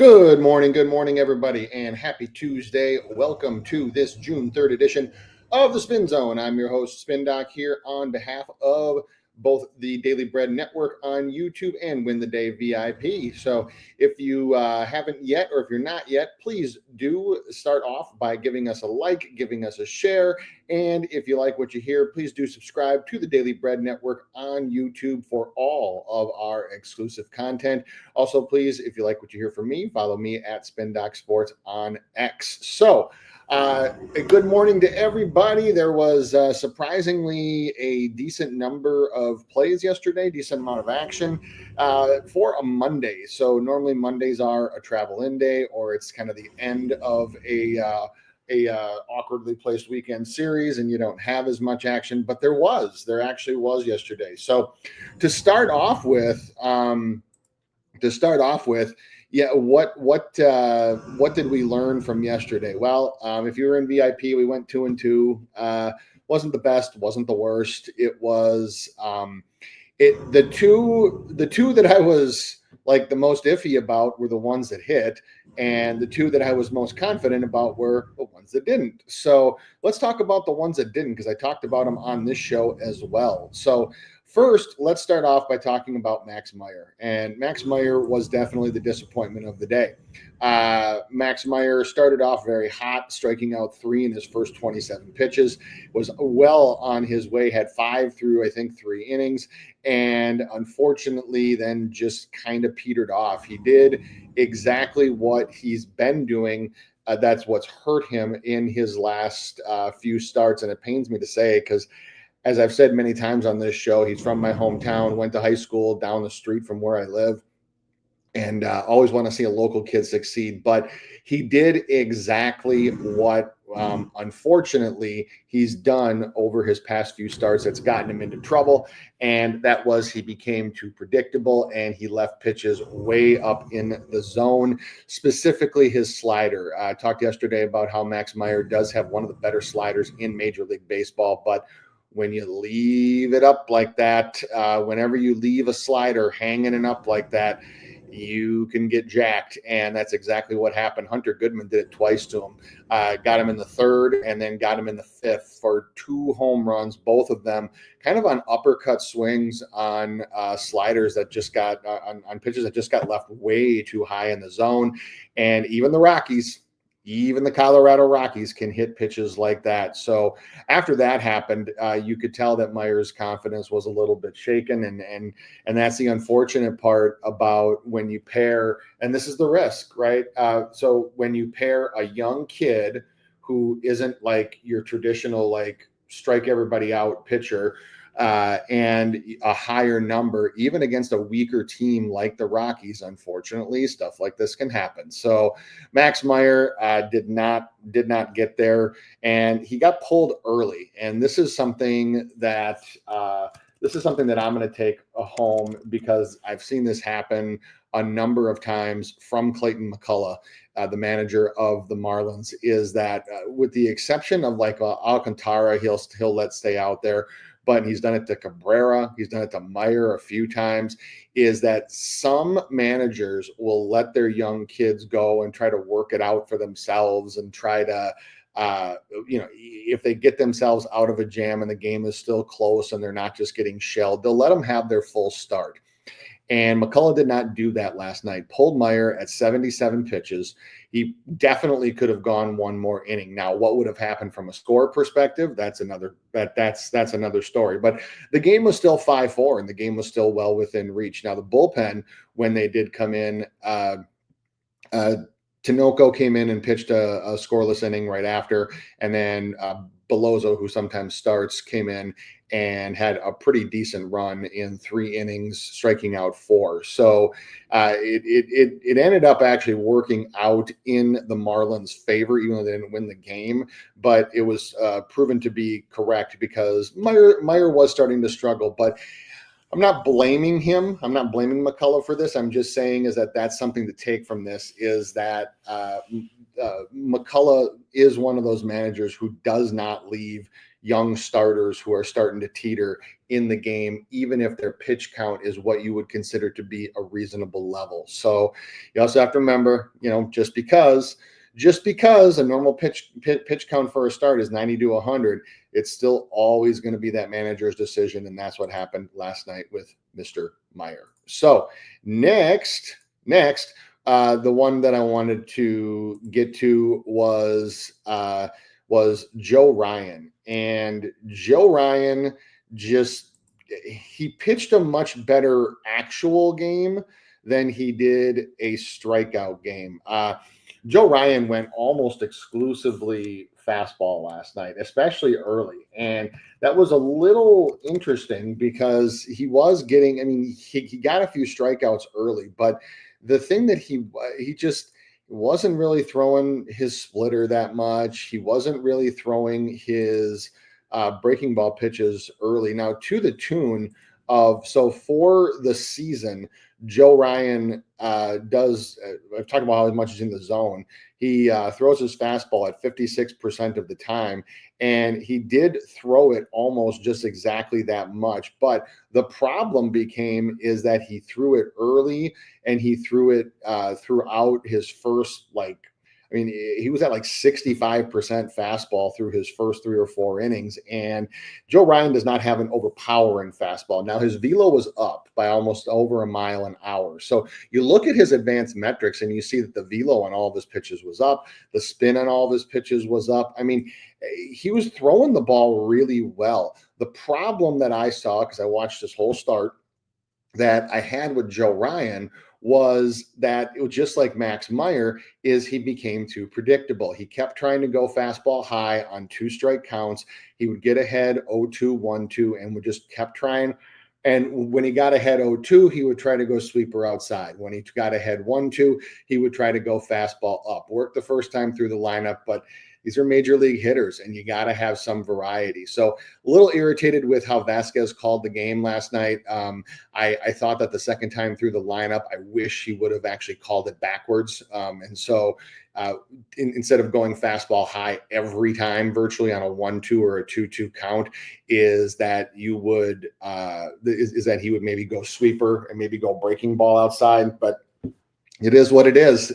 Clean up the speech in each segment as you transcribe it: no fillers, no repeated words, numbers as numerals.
Good morning, everybody, and happy Tuesday. Welcome to this June 3rd edition of the Spin Zone. I'm your host, Spin Doc, here on behalf of both the Daily Bread Network on YouTube and Win the Day VIP. So if you haven't yet, or if you're not yet, please do start off by giving us a like, giving us a share. And if you like what you hear, please do subscribe to the Daily Bread Network on YouTube for all of our exclusive content. Also, please, if you like what you hear from me, follow me at SpinDoc Sports on X. So, good morning to everybody. There was surprisingly a decent number of plays yesterday, decent amount of action for a Monday. So normally Mondays are a travel in day, or it's kind of the end of a awkwardly placed weekend series, and you don't have as much action. But there actually was yesterday. So to start off with. Yeah, what did we learn from yesterday? Well, if you were in VIP, we went 2-2. Wasn't the best, wasn't the worst. It was the two that I was like the most iffy about were the ones that hit, and the two that I was most confident about were the ones that didn't. So let's talk about the ones that didn't, because I talked about them on this show as well. So first, let's start off by talking about Max Meyer. And Max Meyer was definitely the disappointment of the day. Max Meyer started off very hot, striking out 3 in his first 27 pitches, was well on his way, had 5 through, I think, 3 innings, and unfortunately then just kind of petered off. He did exactly what he's been doing. That's what's hurt him in his last few starts, and it pains me to say, because as I've said many times on this show, he's from my hometown, went to high school down the street from where I live, and always want to see a local kid succeed. But he did exactly what, unfortunately, he's done over his past few starts that's gotten him into trouble, and that was he became too predictable, and he left pitches way up in the zone, specifically his slider. I talked yesterday about how Max Meyer does have one of the better sliders in Major League Baseball, but when you leave it up like that, whenever you leave a slider hanging and up like that, you can get jacked. And that's exactly what happened. Hunter Goodman did it twice to him. Got him in the 3rd and then got him in the 5th for 2 home runs, both of them kind of on uppercut swings on sliders that just got on pitches that just got left way too high in the zone. And even the Colorado Rockies can hit pitches like that. So after that happened, you could tell that Meyer's confidence was a little bit shaken, and that's the unfortunate part about when you pair, and this is the risk, right? So when you pair a young kid who isn't like your traditional like strike everybody out pitcher, and a higher number, even against a weaker team like the Rockies, unfortunately, stuff like this can happen. So Max Meyer did not get there, and he got pulled early. And this is something that I'm going to take home, because I've seen this happen a number of times from Clayton McCullough, the manager of the Marlins, is that with the exception of like Alcantara, he'll let stay out there. But he's done it to Cabrera, he's done it to Meyer a few times, is that some managers will let their young kids go and try to work it out for themselves and try to, if they get themselves out of a jam and the game is still close and they're not just getting shelled, they'll let them have their full start. And McCullough did not do that last night. Pulled Meyer at 77 pitches. He definitely could have gone one more inning. Now, what would have happened from a score perspective? That's another story. But the game was still 5-4, and the game was still well within reach. Now, the bullpen, when they did come in, Tinoco came in and pitched a scoreless inning right after, and then Belozo, who sometimes starts, came in and had a pretty decent run in 3 innings, striking out 4. So it ended up actually working out in the Marlins' favor, even though they didn't win the game. But it was proven to be correct, because Meyer was starting to struggle. But I'm not blaming him. I'm not blaming McCullough for this. I'm just saying is that that's something to take from this is that McCullough is one of those managers who does not leave young starters who are starting to teeter in the game, even if their pitch count is what you would consider to be a reasonable level. So you also have to remember, just because a normal pitch count for a start is 90 to 100, it's still always going to be that manager's decision, and that's what happened last night with Mr. Meyer. So next, the one that I wanted to get to was Joe Ryan, and Joe Ryan he pitched a much better actual game than he did a strikeout game. Joe Ryan went almost exclusively fastball last night, especially early. And that was a little interesting because he was getting, he got a few strikeouts early, but the thing that he just wasn't really throwing his splitter that much. He wasn't really throwing his breaking ball pitches early. Now, to the tune of, so for the season, Joe Ryan does, I've talked about how much he's in the zone. He throws his fastball at 56% of the time, and he did throw it almost just exactly that much. But the problem is that he threw it early, and he threw it throughout his first, he was at 65% fastball through his first 3 or 4 innings. And Joe Ryan does not have an overpowering fastball. Now, his velo was up by almost over a mile an hour. So you look at his advanced metrics and you see that the velo on all of his pitches was up. The spin on all of his pitches was up. He was throwing the ball really well. The problem that I saw, because I watched this whole start, that I had with Joe Ryan was that it was just like Max Meyer, is he became too predictable. He kept trying to go fastball high on 2 strike counts. He would get ahead 0-2, 1-2, and would just kept trying. And when he got ahead 0-2, he would try to go sweeper outside. When he got ahead 1-2, he would try to go fastball up. Worked the first time through the lineup, but these are major league hitters, and you got to have some variety. So a little irritated with how Vasquez called the game last night. I thought that the second time through the lineup, I wish he would have actually called it backwards. Instead of going fastball high every time, virtually on a 1-2 or a 2-2 count, is that he would maybe go sweeper and maybe go breaking ball outside. But it is what it is.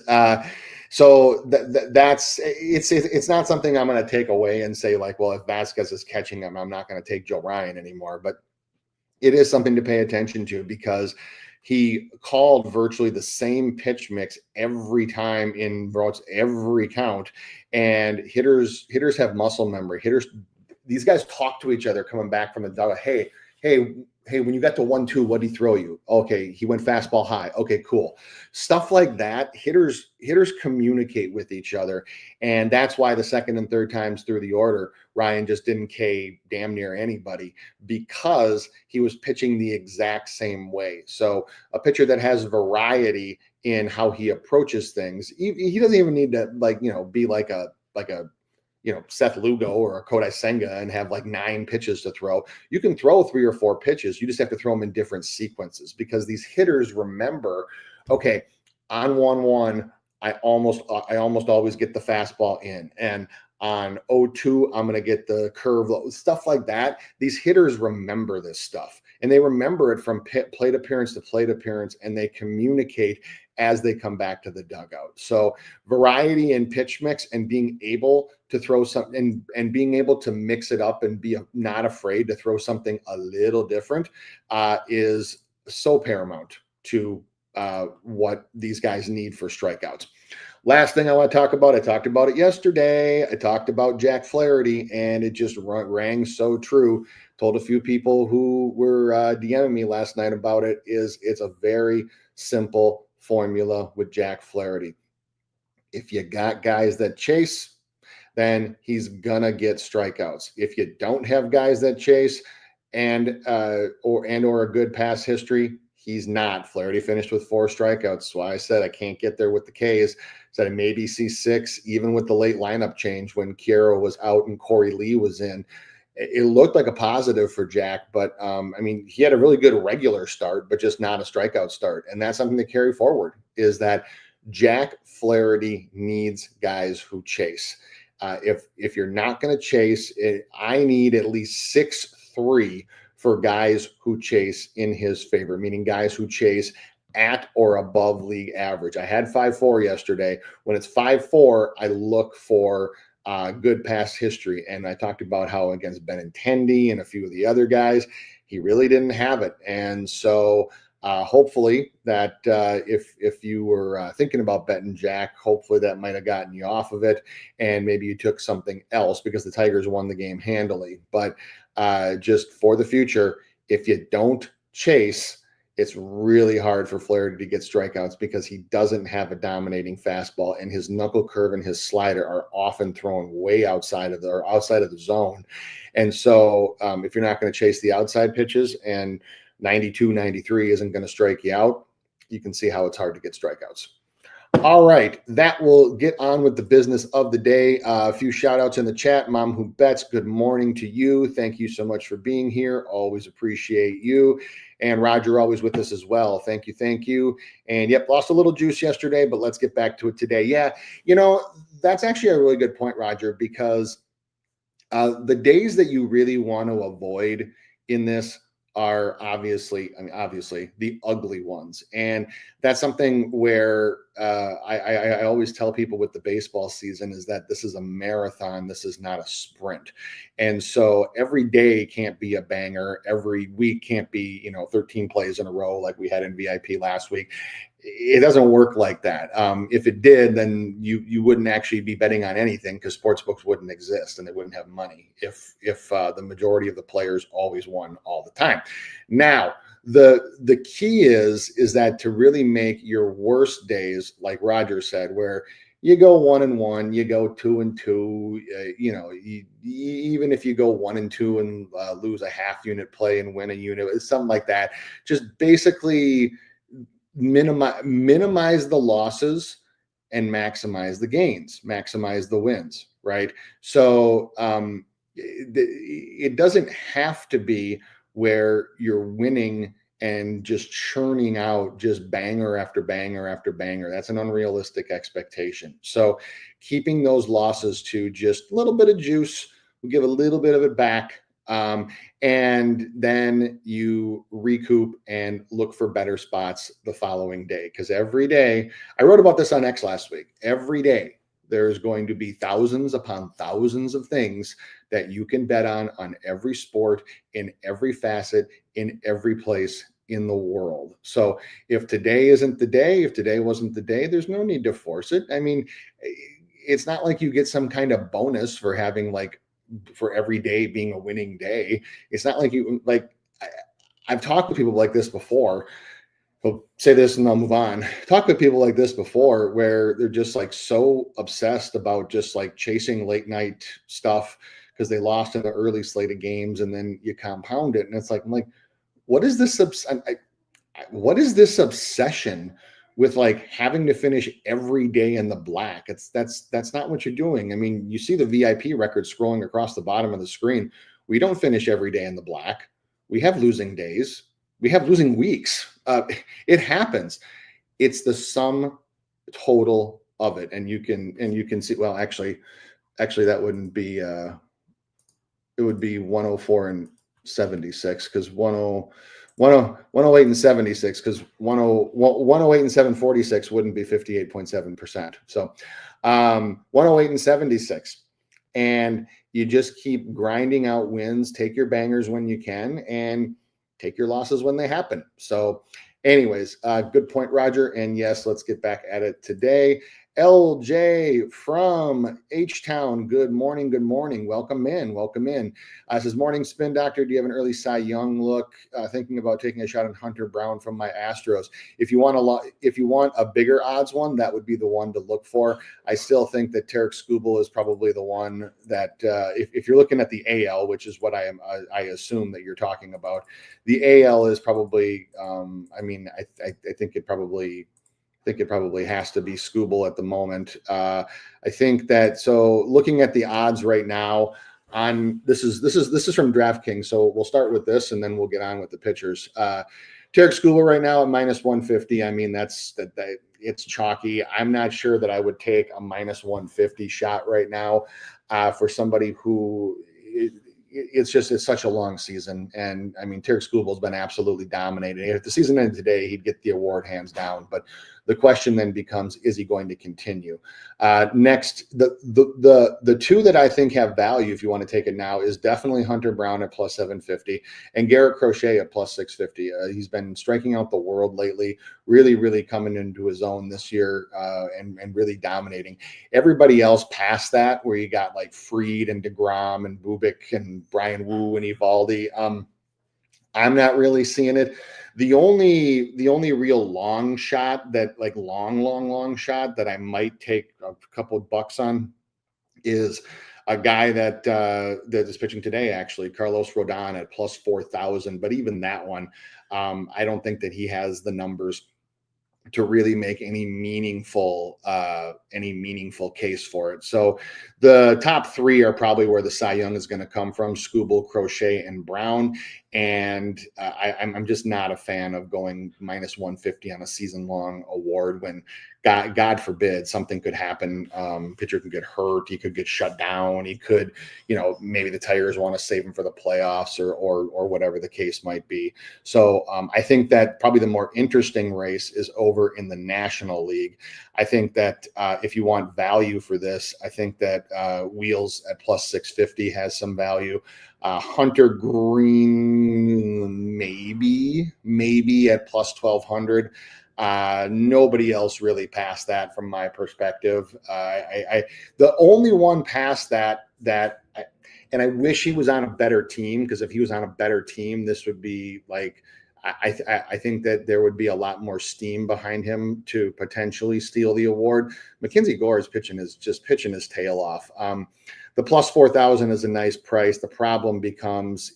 So it's not something I'm going to take away and say if Vasquez is catching him, I'm not going to take Joe Ryan anymore. But it is something to pay attention to because he called virtually the same pitch mix every time in every count. And hitters have muscle memory. These guys talk to each other coming back from the dugout. Hey, when you got to 1-2, what did he throw you? Okay, he went fastball high. Okay, cool. Stuff like that. Hitters communicate with each other. And that's why the second and third times through the order, Ryan just didn't K damn near anybody because he was pitching the exact same way. So a pitcher that has variety in how he approaches things, he doesn't even need to be like a Seth Lugo or a Kodai Senga and have 9 pitches to throw. You can throw 3 or 4 pitches. You just have to throw them in different sequences because these hitters remember, okay, on 1-1, I almost always get the fastball in. And on 0-2, I'm going to get the curve, stuff like that. These hitters remember this stuff, and they remember it from plate appearance to plate appearance, and they communicate as they come back to the dugout. So variety in pitch mix and being able to throw something and being able to mix it up and be not afraid to throw something a little different is so paramount to what these guys need for strikeouts. Last thing I want to talk about, I talked about it yesterday. I talked about Jack Flaherty, and it just rang so true. Told a few people who were DMing me last night about it. It's a very simple formula with Jack Flaherty. If you got guys that chase, then he's gonna get strikeouts. If you don't have guys that chase or a good pass history, he's not. Flaherty finished with 4 strikeouts. That's why I said I can't get there with the Ks. Said I maybe see 6, even with the late lineup change when Chiaro was out and Corey Lee was in. it looked like a positive for Jack, but I mean, he had a really good regular start, but just not a strikeout start. And that's something to carry forward is that Jack Flaherty needs guys who chase. If you're not going to chase, I need at least 6'3" for guys who chase in his favor, meaning guys who chase at or above league average. I had 5'4" yesterday. When it's 5'4", I look for good past history. And I talked about how against Benintendi and a few of the other guys, he really didn't have it. And so hopefully that if you were thinking about betting Jack, hopefully that might have gotten you off of it. And maybe you took something else because the Tigers won the game handily. But just for the future, if you don't chase, it's really hard for Flaherty to get strikeouts because he doesn't have a dominating fastball, and his knuckle curve and his slider are often thrown way outside of the zone. And so if you're not going to chase the outside pitches and 92, 93 isn't going to strike you out, you can see how it's hard to get strikeouts. All right, that will get on with the business of the day. A few shout outs in the chat. Mom Who Bets, good morning to you. Thank you so much for being here. Always appreciate you. And Roger, always with us as well. Thank you. Thank you. And yep, lost a little juice yesterday, but let's get back to it today. Yeah, that's actually a really good point, Roger, because the days that you really want to avoid in this are obviously the ugly ones. And that's something where I always tell people with the baseball season is that this is a marathon. This is not a sprint. And so every day can't be a banger. Every week can't be, 13 plays in a row like we had in VIP last week. It doesn't work like that. If it did, then you wouldn't actually be betting on anything because sportsbooks wouldn't exist and they wouldn't have money if the majority of the players always won all the time. Now, the key is that to really make your worst days, like Roger said, where you go 1-1, you go 2-2, even if you go 1-2 and lose a half unit play and win a unit, something like that, just basically minimize the losses and maximize the gains, maximize the wins, right? So it doesn't have to be where you're winning and just churning out just banger after banger after banger. That's an unrealistic expectation. So keeping those losses to just a little bit of juice, we'll give a little bit of it back. And then you recoup and look for better spots the following day. Because every day, I wrote about this on X last week, every day there's going to be thousands upon thousands of things that you can bet on every sport, in every facet, in every place in the world. So if today isn't the day, if today wasn't the day, there's no need to force it. I mean, it's not like you get some kind of bonus for having for every day being a winning day. It's not like I've talked to people like this before. I'll say this and I'll move on. Talk with people like this before where they're just so obsessed about just chasing late night stuff because they lost in the early slate of games, and then you compound it. And it's I'm like, what is this? What is this obsession with having to finish every day in the black? That's not what you're doing. I mean, you see the VIP record scrolling across the bottom of the screen. We don't finish every day in the black. We have losing days. We have losing weeks. It happens. It's the sum total of it. And you can see, well, actually that wouldn't be, it would be 104 and 76 because 108 and 76 because 108 and 746 wouldn't be 58.7%. So 108 and 76. And you just keep grinding out wins, take your bangers when you can, and take your losses when they happen. So anyways, good point, Roger. And yes, let's get back at it today. LJ from H-Town. Good morning. Good morning. Welcome in. Welcome in. Says, morning, Spin Doctor. Do you have an early Cy Young look? Thinking about taking a shot on Hunter Brown from my Astros. If you want a bigger odds one, that would be the one to look for. I still think that Tarek Skubal is probably the one that if you're looking at the AL, which is what I assume that you're talking about, the AL is probably. I think it probably has to be Skubal at the moment. I think that, so looking at the odds right now, on this is from DraftKings, so we'll start with this and then we'll get on with the pitchers. Tarek Skubal right now at -150. I mean, it's chalky. I'm not sure that I would take a -150 shot right now for somebody who it's such a long season. And I mean, Tarek Skubal's been absolutely dominating. If the season ended today, he'd get the award hands down. But the question then becomes, is he going to continue? Next, the two that I think have value, if you want to take it now, is definitely Hunter Brown at +750 and Garrett Crochet at +650. He's been striking out the world lately, really coming into his own this year and really dominating. Everybody else past that, where you got like Fried and DeGrom and Bubik and Brian Wu and Evaldi, I'm not really seeing it. The only real long shot that like long shot that I might take a couple of bucks on is a guy that is pitching today, actually, Carlos Rodon at +4,000. But even that one, I don't think that he has the numbers to really make any meaningful case for it. So the top three are probably where the Cy Young is going to come from: Skubal, Crochet, and Brown. And I'm just not a fan of going -150 on a season-long award when, God forbid, something could happen. Pitcher could get hurt. He could get shut down. He could, maybe the Tigers want to save him for the playoffs or whatever the case might be. So I think that probably the more interesting race is over in the National League. I think that if you want value for this, I think that Wheels at +650 has some value. Hunter Green, maybe at +1,200. Nobody else really past that from my perspective. The only one past that, and I wish he was on a better team, because if he was on a better team, this would be like, I think that there would be a lot more steam behind him to potentially steal the award. Mackenzie Gore is pitching his tail off. The +4,000 is a nice price. The problem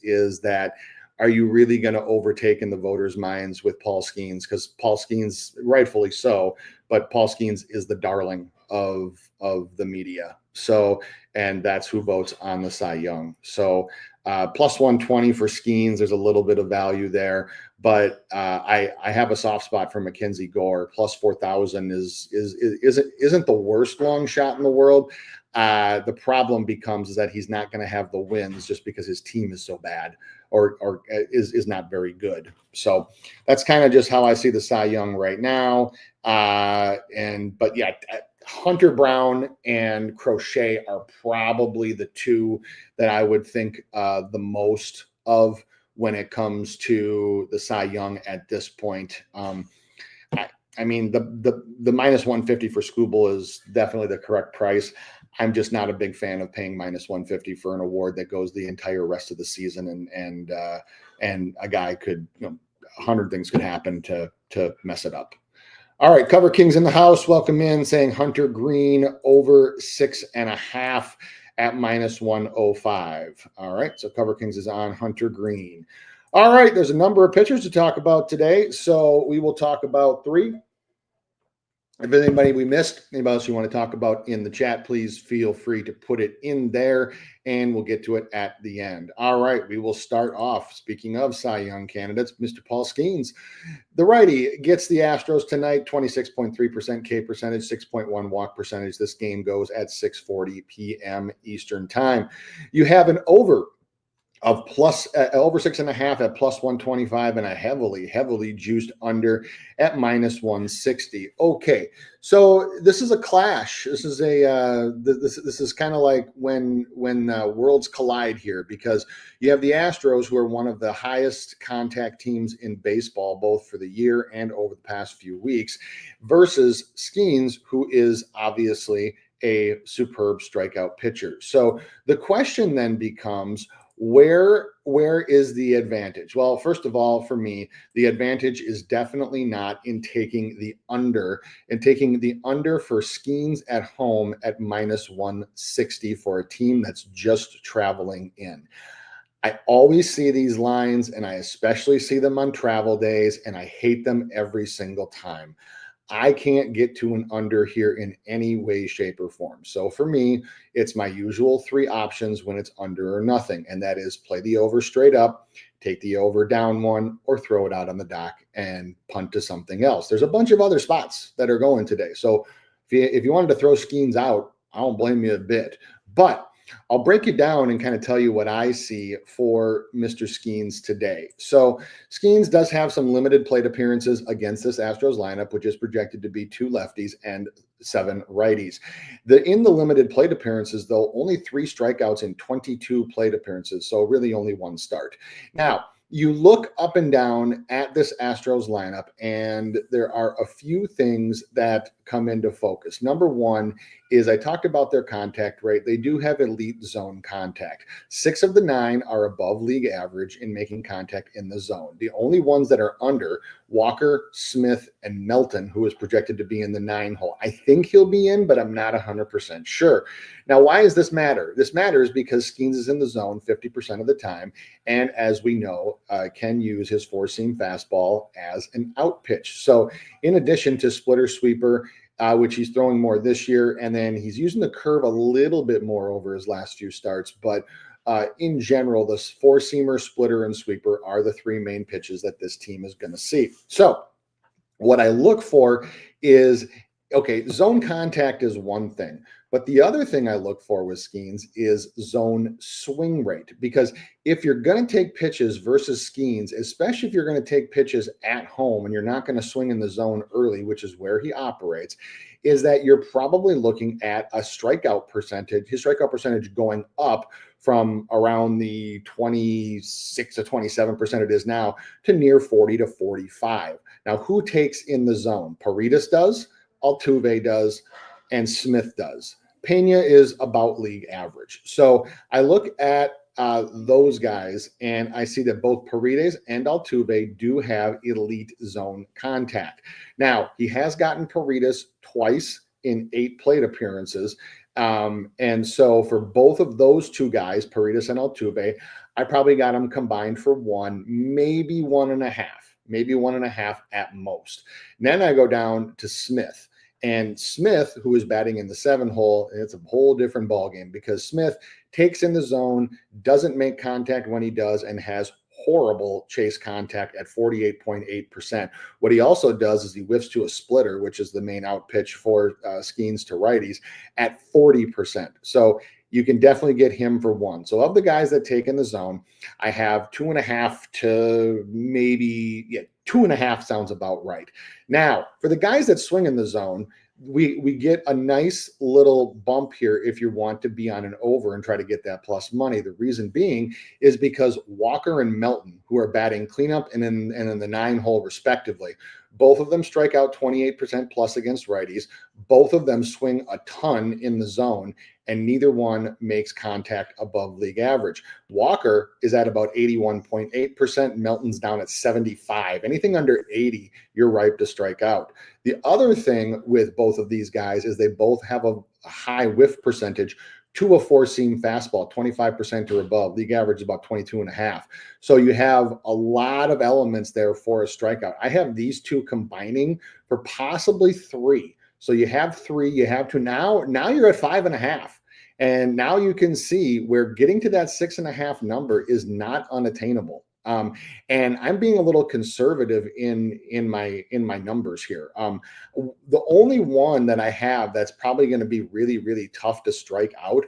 is that, are you really going to overtake in the voters' minds with Paul Skeens? Because Paul Skeens, rightfully so, but Paul Skeens is the darling of the media. So, and that's who votes on the Cy Young. So +120 for Skeens. There's a little bit of value there, but I have a soft spot for Mackenzie Gore. +4,000 isn't the worst long shot in the world. The problem is that he's not going to have the wins just because his team is so bad or is not very good. So that's kind of just how I see the Cy Young right now. But yeah, Hunter Brown and Crochet are probably the two that I would think the most of when it comes to the Cy Young at this point. I mean, the -150 for Skubal is definitely the correct price. I'm just not a big fan of paying -150 for an award that goes the entire rest of the season, and a guy could, 100 things could happen to mess it up. All right, Cover Kings in the house. Welcome in, saying Hunter Green over 6.5 at -105. All right, so Cover Kings is on Hunter Green. All right, there's a number of pitchers to talk about today, so we will talk about three. If anybody we missed, anybody else you want to talk about in the chat, please feel free to put it in there, and we'll get to it at the end. All right, we will start off. Speaking of Cy Young candidates, Mr. Paul Skeens, the righty, gets the Astros tonight, 26.3% K percentage, 6.1 walk percentage. This game goes at 6:40 p.m. Eastern time. You have an over of over 6.5 at +125 and a heavily juiced under at -160. Okay, so this is a clash. This is this is kind of like when worlds collide here, because you have the Astros, who are one of the highest contact teams in baseball, both for the year and over the past few weeks, versus Skeens, who is obviously a superb strikeout pitcher. So the question then becomes, where is the advantage? Well, first of all, for me, the advantage is definitely not in taking the under, for Skeens at home at -160 for a team that's just traveling in. I always see these lines, and I especially see them on travel days, and I hate them every single time. I can't get to an under here in any way, shape, or form. So for me, it's my usual three options when it's under or nothing. And that is play the over straight up, take the over down one, or throw it out on the dock and punt to something else. There's a bunch of other spots that are going today. So if you wanted to throw Skeens out, I don't blame you a bit. But I'll break it down and kind of tell you what I see for Mr. Skeens today. So Skeens does have some limited plate appearances against this Astros lineup, which is projected to be 2 lefties and 7 righties. In the limited plate appearances, though, only 3 strikeouts in 22 plate appearances, so really only 1 start. Now, you look up and down at this Astros lineup, and there are a few things that come into focus. Number one is I talked about their contact rate. They do have elite zone contact. 6 of the 9 are above league average in making contact in the zone. The only ones that are under, Walker, Smith, and Melton, who is projected to be in the 9 hole. I think he'll be in, but I'm not 100% sure. Now, why does this matter? This matters because Skeens is in the zone 50% of the time, and as we know, can use his 4-seam fastball as an out pitch. So in addition to splitter, sweeper, which he's throwing more this year, and then he's using the curve a little bit more over his last few starts, but in general, the 4-seamer, splitter, and sweeper are the 3 main pitches that this team is going to see. So what I look for is, okay, zone contact is one thing, but the other thing I look for with Skeens is zone swing rate, because if you're going to take pitches versus Skeens, especially if you're going to take pitches at home and you're not going to swing in the zone early, which is where he operates, is that you're probably looking at a strikeout percentage, his strikeout percentage going up from around the 26 to 27% it is now to near 40 to 45. Now, who takes in the zone? Paredes does, Altuve does, and Smith does. Pena is about league average. So I look at those guys, and I see that both Paredes and Altuve do have elite zone contact. Now, he has gotten Paredes twice in 8 plate appearances. And so for both of those 2 guys, Paredes and Altuve, I probably got them combined for 1, maybe 1.5 at most. And then I go down to Smith. And Smith, who is batting in the 7 hole, it's a whole different ballgame because Smith takes in the zone, doesn't make contact when he does, and has horrible chase contact at 48.8%. What he also does is he whiffs to a splitter, which is the main out pitch for Skeens to righties, at 40%. So you can definitely get him for 1. So of the guys that take in the zone, I have 2.5 to maybe 2.5 sounds about right. Now, for the guys that swing in the zone, we get a nice little bump here if you want to be on an over and try to get that plus money. The reason being is because Walker and Melton, who are batting cleanup and in the 9 hole respectively, both of them strike out 28% plus against righties. Both of them swing a ton in the zone, and neither one makes contact above league average. Walker is at about 81.8%. Melton's down at 75. Anything under 80, you're ripe to strike out. The other thing with both of these guys is they both have a high whiff percentage to a 4-seam fastball, 25% or above. League average is about 22.5. So you have a lot of elements there for a strikeout. I have these 2 combining for possibly 3. So you have 3, you have 2. Now you're at 5.5. And now you can see where getting to that 6.5 number is not unattainable. And I'm being a little conservative in my numbers here. The only one that I have that's probably going to be really, really tough to strike out,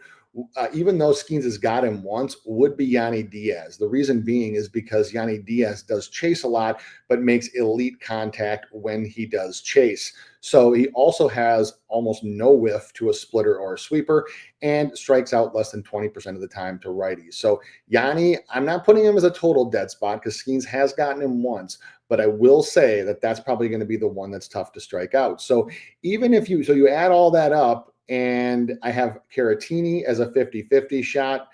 even though Skeens has got him once, would be Yanni Diaz. The reason being is because Yanni Diaz does chase a lot, but makes elite contact when he does chase. So he also has almost no whiff to a splitter or a sweeper and strikes out less than 20% of the time to righties. So Yanni, I'm not putting him as a total dead spot because Skeens has gotten him once, but I will say that that's probably going to be the one that's tough to strike out. So even if you add all that up, and I have Caratini as a 50-50 shot.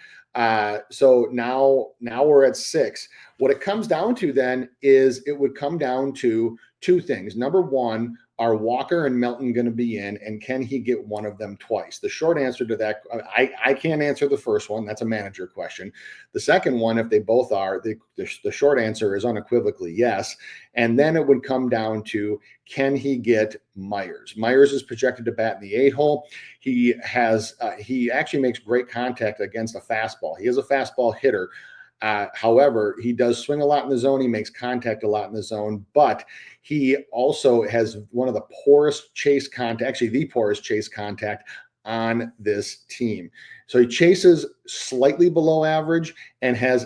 So now we're at 6. What it comes down to then is it would come down to 2 things. Number one, are Walker and Melton going to be in, and can he get one of them twice? The short answer to that, I can't answer the first one. That's a manager question. The second one, if they both are, the short answer is unequivocally yes. And then it would come down to, can he get Myers? Myers is projected to bat in the 8-hole. He actually makes great contact against a fastball. He is a fastball hitter. However, he does swing a lot in the zone. He makes contact a lot in the zone, but he also has one of the poorest chase contact, actually the poorest chase contact on this team. So he chases slightly below average and has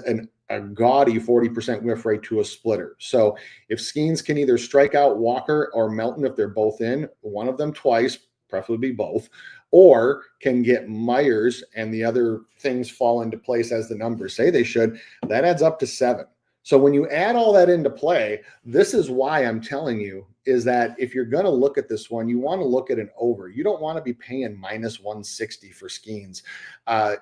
a gaudy 40% whiff rate to a splitter. So if Skeens can either strike out Walker or Melton, if they're both in, one of them twice, preferably both, or can get Myers and the other things fall into place as the numbers say they should, that adds up to 7. So when you add all that into play, this is why I'm telling you is that if you're going to look at this one, you want to look at an over. You don't want to be paying minus 160 for Skeens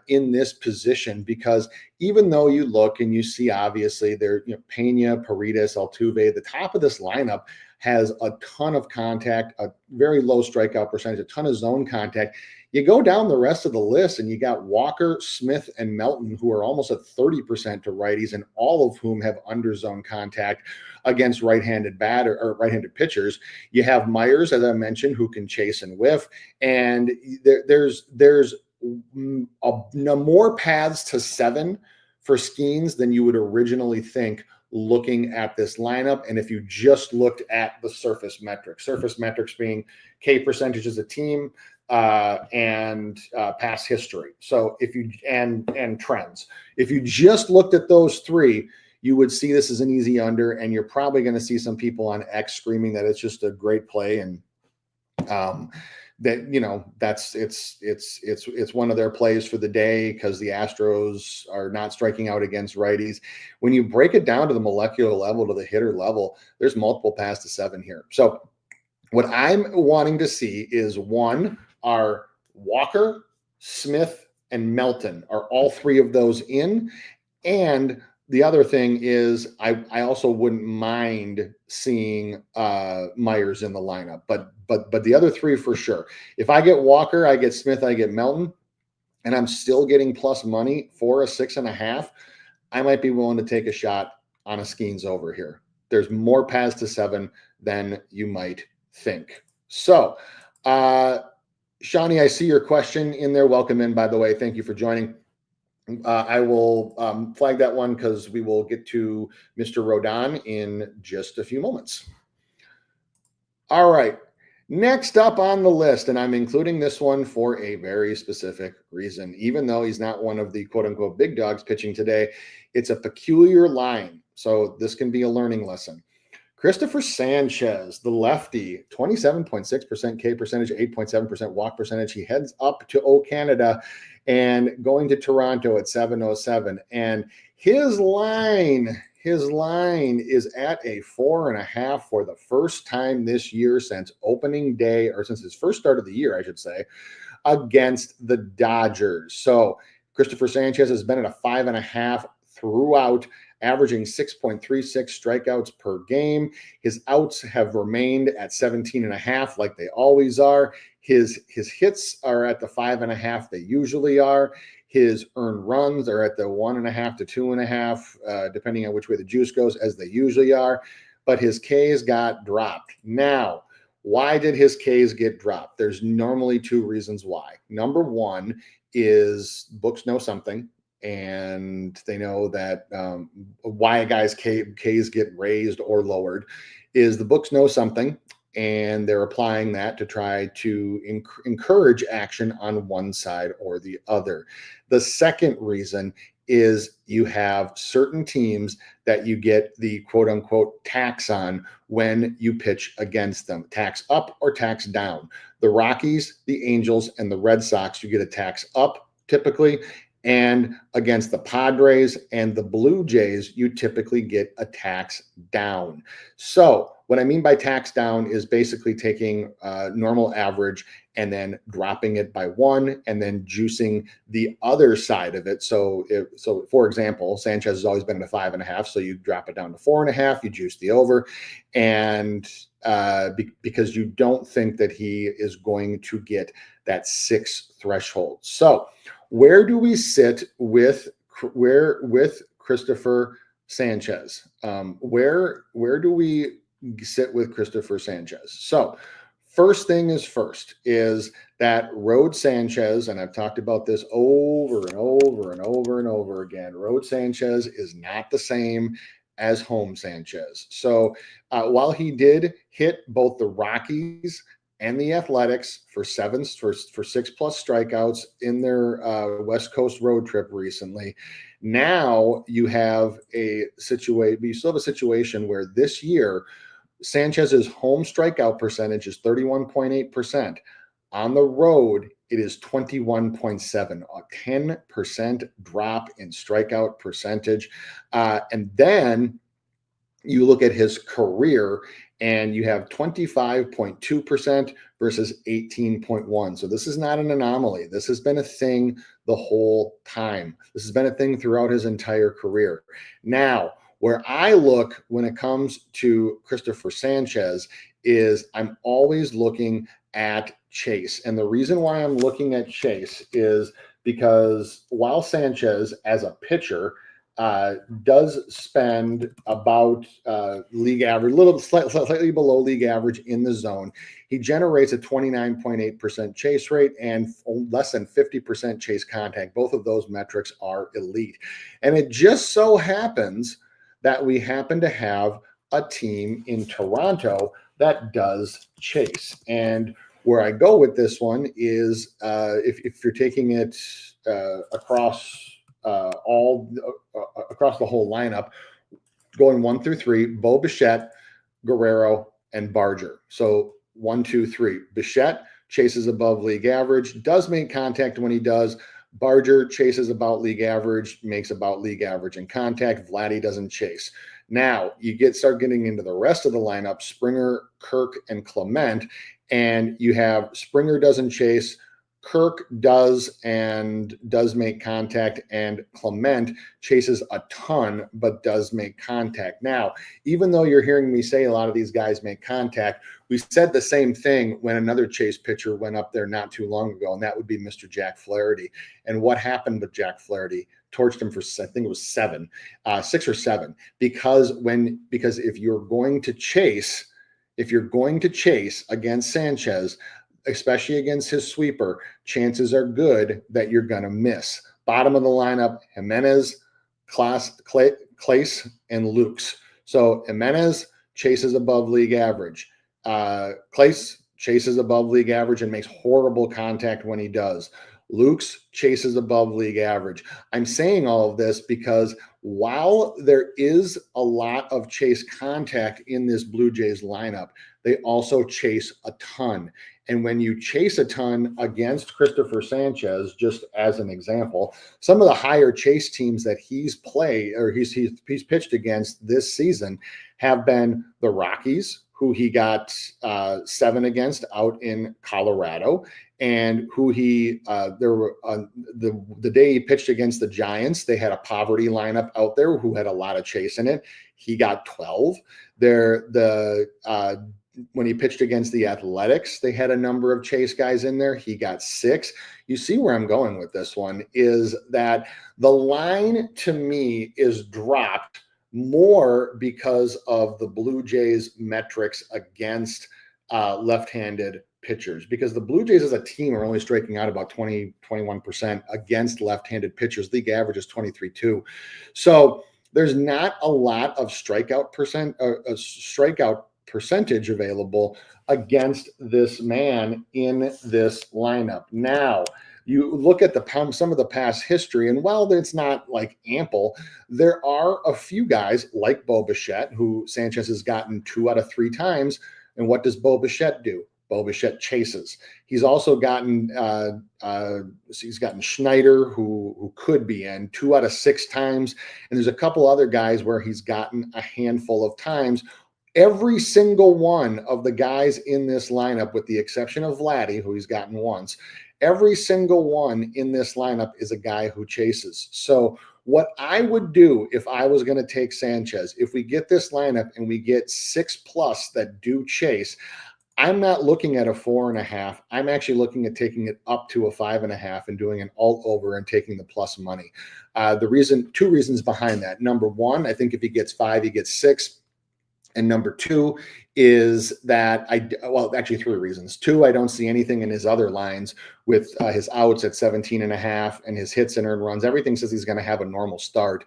in this position, because even though you look and you see obviously they're Pena, Paredes, Altuve, the top of this lineup has a ton of contact, a very low strikeout percentage, a ton of zone contact. You go down the rest of the list and you got Walker, Smith, and Melton, who are almost at 30% to righties, and all of whom have under zone contact against right-handed batter or right-handed pitchers. You have Myers, as I mentioned, who can chase and whiff, and there's more paths to 7 for Skeens than you would originally think looking at this lineup. And if you just looked at the surface metrics being K percentage as a team, and past history. So if you and trends, if you just looked at those 3, you would see this as an easy under, and you're probably going to see some people on X screaming that it's just a great play, and that that's it's one of their plays for the day because the Astros are not striking out against righties. When you break it down to the molecular level, to the hitter level, there's multiple paths to 7 here. So what I'm wanting to see is, one, are Walker, Smith, and Melton, are all 3 of those in? And the other thing is I also wouldn't mind seeing Myers in the lineup, but the other 3 for sure. If I get Walker, I get Smith, I get Melton, and I'm still getting plus money for a 6.5, I might be willing to take a shot on a Skeens over here. There's more paths to 7 than you might think. So, Shawnee, I see your question in there. Welcome in, by the way. Thank you for joining. I will flag that one because we will get to Mr. Rodon in just a few moments. All right. Next up on the list, and I'm including this one for a very specific reason. Even though he's not one of the quote-unquote big dogs pitching today, it's a peculiar line. So this can be a learning lesson. Christopher Sanchez, the lefty, 27.6% K percentage, 8.7% walk percentage. He heads up to O Canada and going to Toronto at 707. And his line is at a 4.5 for the first time this year since opening day, or since his first start of the year, I should say, against the Dodgers. So Christopher Sanchez has been at a 5.5 throughout, averaging 6.36 strikeouts per game. His outs have remained at 17.5 like they always are. His hits are at the 5.5 they usually are. His earned runs are at the 1.5 to 2.5, depending on which way the juice goes, as they usually are. But his Ks got dropped. Now, why did his Ks get dropped? There's normally 2 reasons why. Number one is books know something, and they know that why a guy's Ks get raised or lowered is the books know something, and they're applying that to try to encourage action on one side or the other. The second reason is you have certain teams that you get the quote unquote tax on when you pitch against them, tax up or tax down. The Rockies, the Angels, and the Red Sox, you get a tax up typically. And against the Padres and the Blue Jays, you typically get a tax down. So what I mean by tax down is basically taking normal average and then dropping it by 1 and then juicing the other side of it. So for example, Sanchez has always been at a 5.5. So you drop it down to 4.5, you juice the over, and because you don't think that he is going to get that 6 threshold. So where do we sit with Christopher Sanchez? Where do we sit with Christopher Sanchez? So first thing is first is that Road Sanchez, and I've talked about this over and over and over and over again. Road Sanchez is not the same as home Sanchez. So while he did hit both the Rockies and the Athletics for 6+ strikeouts in their West Coast road trip recently, now you have a situation. You still have a situation where this year Sanchez's home strikeout percentage is 31.8%. On the road, it is 21.7, a 10% drop in strikeout percentage. And then you look at his career and you have 25.2% versus 18.1. So this is not an anomaly. This has been a thing the whole time. This has been a thing throughout his entire career. Now, where I look when it comes to Christopher Sanchez is I'm always looking at chase. And the reason why I'm looking at chase is because while Sanchez as a pitcher does spend about league average, slightly below league average in the zone, he generates a 29.8% chase rate and less than 50% chase contact. Both of those metrics are elite. And it just so happens that we happen to have a team in Toronto that does chase. And where I go with this one is if you're taking it across across the whole lineup, going 1 through 3, Bo Bichette, Guerrero, and Barger. So 1, 2, 3. Bichette chases above league average, does make contact when he does. Barger chases about league average, makes about league average in contact. Vladdy doesn't chase. Now you start getting into the rest of the lineup: Springer, Kirk, and Clement, and you have Springer doesn't chase, Kirk does and does make contact, and Clement chases a ton but does make contact. Now, even though you're hearing me say a lot of these guys make contact, we said the same thing when another chase pitcher went up there not too long ago, and that would be Mr. Jack Flaherty. And what happened with Jack Flaherty? Torched him for, I think it was 6 or 7, because if you're going to chase against Sanchez, especially against his sweeper, chances are good that you're going to miss. Bottom of the lineup: Jimenez, Clace, and Lukes. So Jimenez chases above league average. Clace chases above league average and makes horrible contact when he does. Lukes chases above league average. I'm saying all of this because while there is a lot of chase contact in this Blue Jays lineup, they also chase a ton. And when you chase a ton against Christopher Sanchez, just as an example, some of the higher chase teams that he's pitched against this season have been the Rockies, who he got 7 against out in Colorado, and who the day he pitched against the Giants, they had a poverty lineup out there who had a lot of chase in it. He got 12. When he pitched against the Athletics, they had a number of chase guys in there. He got 6. You see where I'm going with this one is that the line to me is dropped more because of the Blue Jays metrics against left-handed pitchers, because the Blue Jays as a team are only striking out about 21% against left-handed pitchers. League average is 23.2. So there's not a lot of strikeout percentage available against this man in this lineup. Now, you look at some of the past history, and while it's not like ample, there are a few guys like Bo Bichette, who Sanchez has gotten 2 out of 3 times. And what does Bo Bichette do? Bo Bichette chases. He's also gotten Schneider, who could be in 2 out of 6 times, and there's a couple other guys where he's gotten a handful of times. Every single one of the guys in this lineup, with the exception of Vladdy, who he's gotten once, Every single one in this lineup is a guy who chases. So what I would do if I was going to take Sanchez, if we get this lineup and we get 6+ that do chase, I'm not looking at a 4.5. I'm actually looking at taking it up to a 5.5 and doing an alt over and taking the plus money. Two reasons behind that. Number one, I think if he gets 5, he gets 6. And number two is that actually 3 reasons. 2, I don't see anything in his other lines with his outs at 17.5 and his hits and earned runs. Everything says he's going to have a normal start.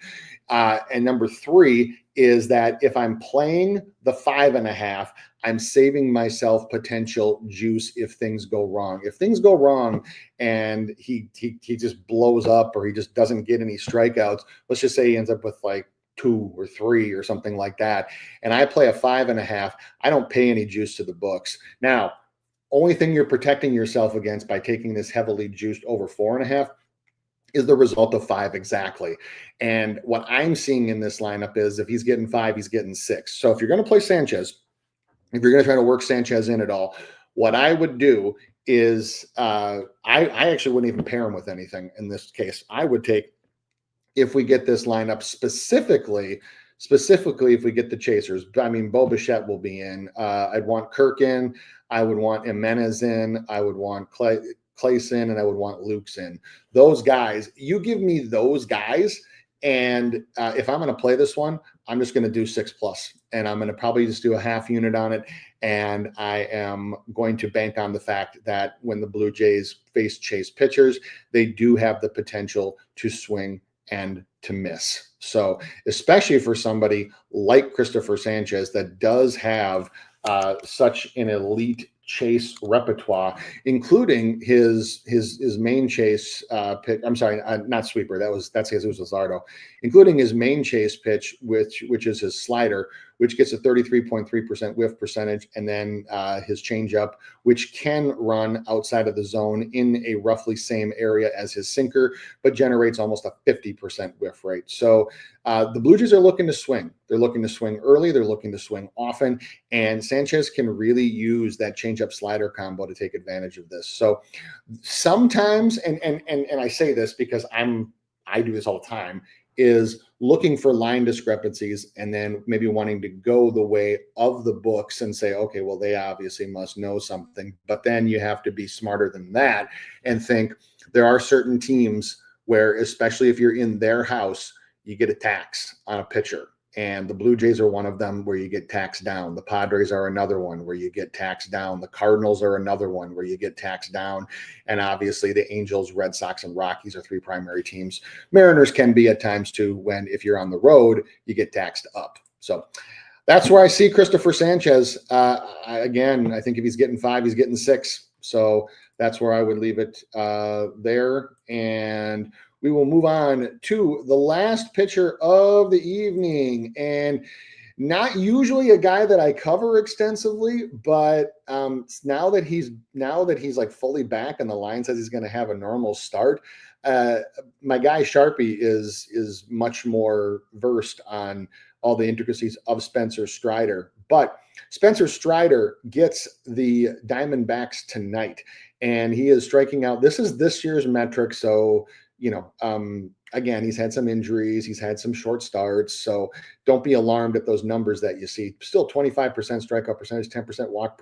And number 3 is that if I'm playing the 5.5, I'm saving myself potential juice if things go wrong. If things go wrong and he just blows up or he just doesn't get any strikeouts, let's just say he ends up with like 2 or 3 or something like that, and I play a 5.5, I don't pay any juice to the books. Now, only thing you're protecting yourself against by taking this heavily juiced over 4.5 is the result of 5 exactly. And what I'm seeing in this lineup is if he's getting 5, he's getting 6. So if you're going to play Sanchez, if you're going to try to work Sanchez in at all, what I would do is I actually wouldn't even pair him with anything in this case. I would take, if we get this lineup specifically if we get the chasers. I mean, Bo Bichette will be in. I'd want Kirk in. I would want Jimenez in. I would want Clayson, and I would want Luke's in. Those guys, you give me those guys, and if I'm going to play this one, I'm just going to do 6+, and I'm going to probably just do a half unit on it, and I am going to bank on the fact that when the Blue Jays face chase pitchers, they do have the potential to swing and to miss. So especially for somebody like Christopher Sanchez that does have such an elite chase repertoire, including his main chase pitch. I'm sorry, not sweeper. That's Jesus Luzardo, including his main chase pitch, which is his slider, which gets a 33.3% whiff percentage, and then his changeup, which can run outside of the zone in a roughly same area as his sinker, but generates almost a 50% whiff rate. So the Blue Jays are looking to swing. They're looking to swing early. They're looking to swing often, and Sanchez can really use that changeup slider combo to take advantage of this. So sometimes, and I say this because I do this all the time, is looking for line discrepancies and then maybe wanting to go the way of the books and say, okay, well, they obviously must know something. But then you have to be smarter than that and think there are certain teams where, especially if you're in their house, you get a tax on a pitcher. And the Blue Jays are one of them where you get taxed down. The Padres are another one where you get taxed down. The Cardinals are another one where you get taxed down. And obviously the Angels, Red Sox, and Rockies are 3 primary teams. Mariners can be at times too, when if you're on the road, you get taxed up. So that's where I see Christopher Sanchez. Again, I think if he's getting 5, he's getting 6. So that's where I would leave it there. And we will move on to the last pitcher of the evening, and not usually a guy that I cover extensively, but now that he's like fully back and the line says he's going to have a normal start, my guy Sharpie is much more versed on all the intricacies of Spencer Strider. But Spencer Strider gets the Diamondbacks tonight, and he is striking out. This is this year's metric, so again, he's had some injuries. He's had some short starts. So don't be alarmed at those numbers that you see. Still 25% strikeout percentage, 10% walk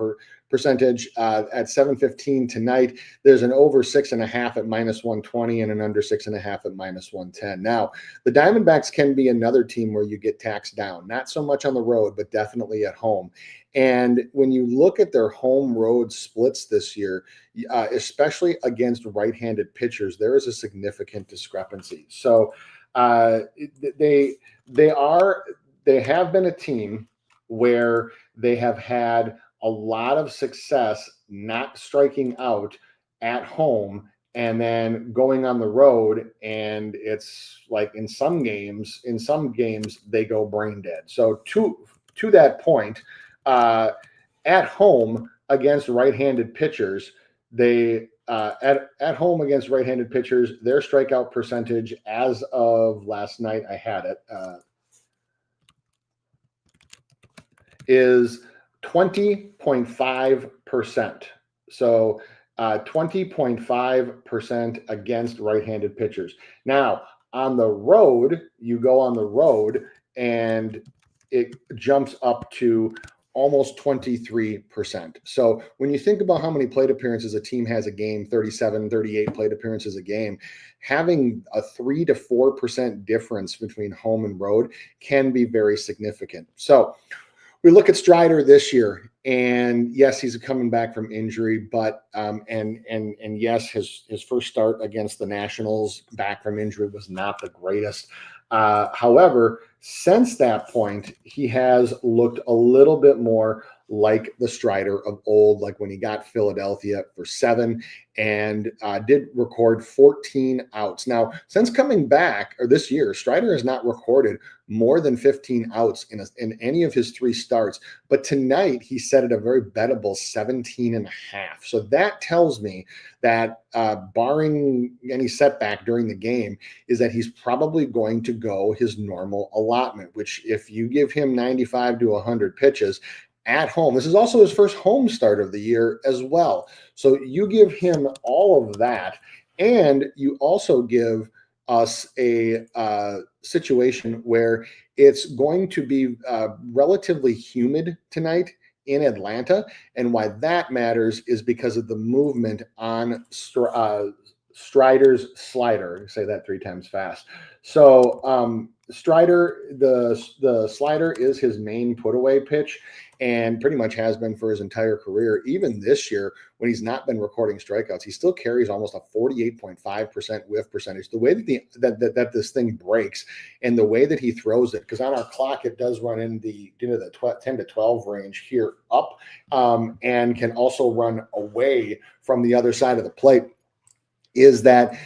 percentage at 7:15 tonight. There's an over 6.5 at -120 and an under 6.5 at -110. Now, the Diamondbacks can be another team where you get taxed down, not so much on the road, but definitely at home. And when you look at their home road splits this year, especially against right-handed pitchers, there is a significant discrepancy. So they have been a team where they have had a lot of success not striking out at home and then going on the road, and it's like in some games they go brain dead. So to that point, at home against right-handed pitchers, at home against right-handed pitchers, their strikeout percentage as of last night, I had it, is 20.5%. So 20.5% against right-handed pitchers. Now, on the road, you go on the road and it jumps up to almost 23%. So when you think about how many plate appearances a team has a game, 37, 38 plate appearances a game, having a 3 to 4% difference between home and road can be very significant. So we look at Strider this year, and yes, he's coming back from injury, but and yes, his first start against the Nationals back from injury was not the greatest. However, since that point, he has looked a little bit more like the Strider of old, like when he got Philadelphia for 7 and did record 14 outs. Now, since coming back, or this year, Strider has not recorded more than 15 outs in any of his 3 starts. But tonight, he set at a very bettable 17 and a half. So that tells me that barring any setback during the game, is that he's probably going to go his normal allotment, which if you give him 95 to 100 pitches, at home. This is also his first home start of the year as well. So you give him all of that, and you also give us a situation where it's going to be relatively humid tonight in Atlanta. And why that matters is because of the movement on Strider's slider. Say that 3 times fast. So Strider, the slider is his main put away pitch, and pretty much has been for his entire career. Even this year, when he's not been recording strikeouts, he still carries almost a 48.5% whiff percentage. The way that this thing breaks and the way that he throws it, because on our clock it does run in the 10 to 12 range here up, and can also run away from the other side of the plate, is that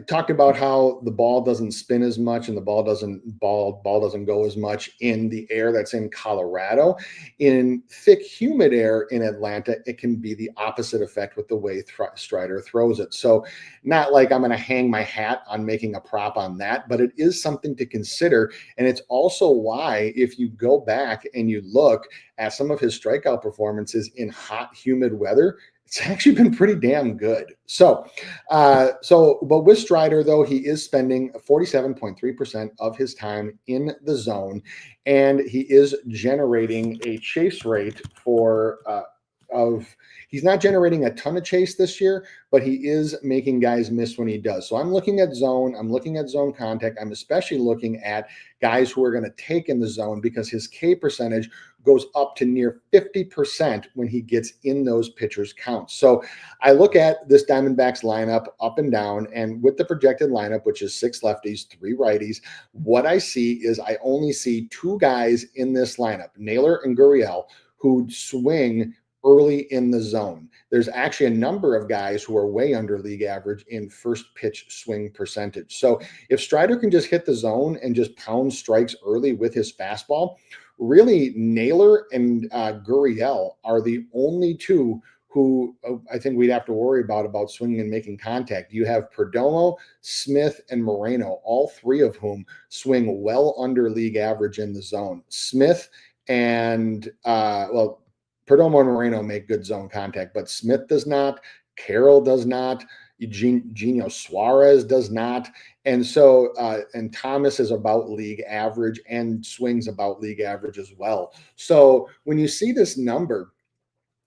talked about how the ball doesn't spin as much and the ball doesn't go as much in the air that's in Colorado. In thick, humid air in Atlanta, it can be the opposite effect with the way Strider throws it. So not like I'm going to hang my hat on making a prop on that, but it is something to consider. And it's also why, if you go back and you look at some of his strikeout performances in hot, humid weather, it's actually been pretty damn good. But with Strider, though, he is spending 47.3% of his time in the zone, and he is generating a chase rate he's not generating a ton of chase this year, but he is making guys miss when he does. So I'm looking at zone. I'm looking at zone contact. I'm especially looking at guys who are going to take in the zone, because his K percentage goes up to near 50% when he gets in those pitchers' counts. So I look at this Diamondbacks lineup up and down, and with the projected lineup, which is 6 lefties, 3 righties, what I see is I only see 2 guys in this lineup, Naylor and Gurriel, who swing early in the zone. There's actually a number of guys who are way under league average in first pitch swing percentage. So if Strider can just hit the zone and just pound strikes early with his fastball, really Naylor and Gurriel are the only 2 who I think we'd have to worry about swinging and making contact. You have Perdomo, Smith, and Moreno, all 3 of whom swing well under league average in the zone. Smith and Perdomo and Moreno make good zone contact, but Smith does not. Carroll does not. Eugenio Suarez does not. And so, and Thomas is about league average and swings about league average as well. So when you see this number,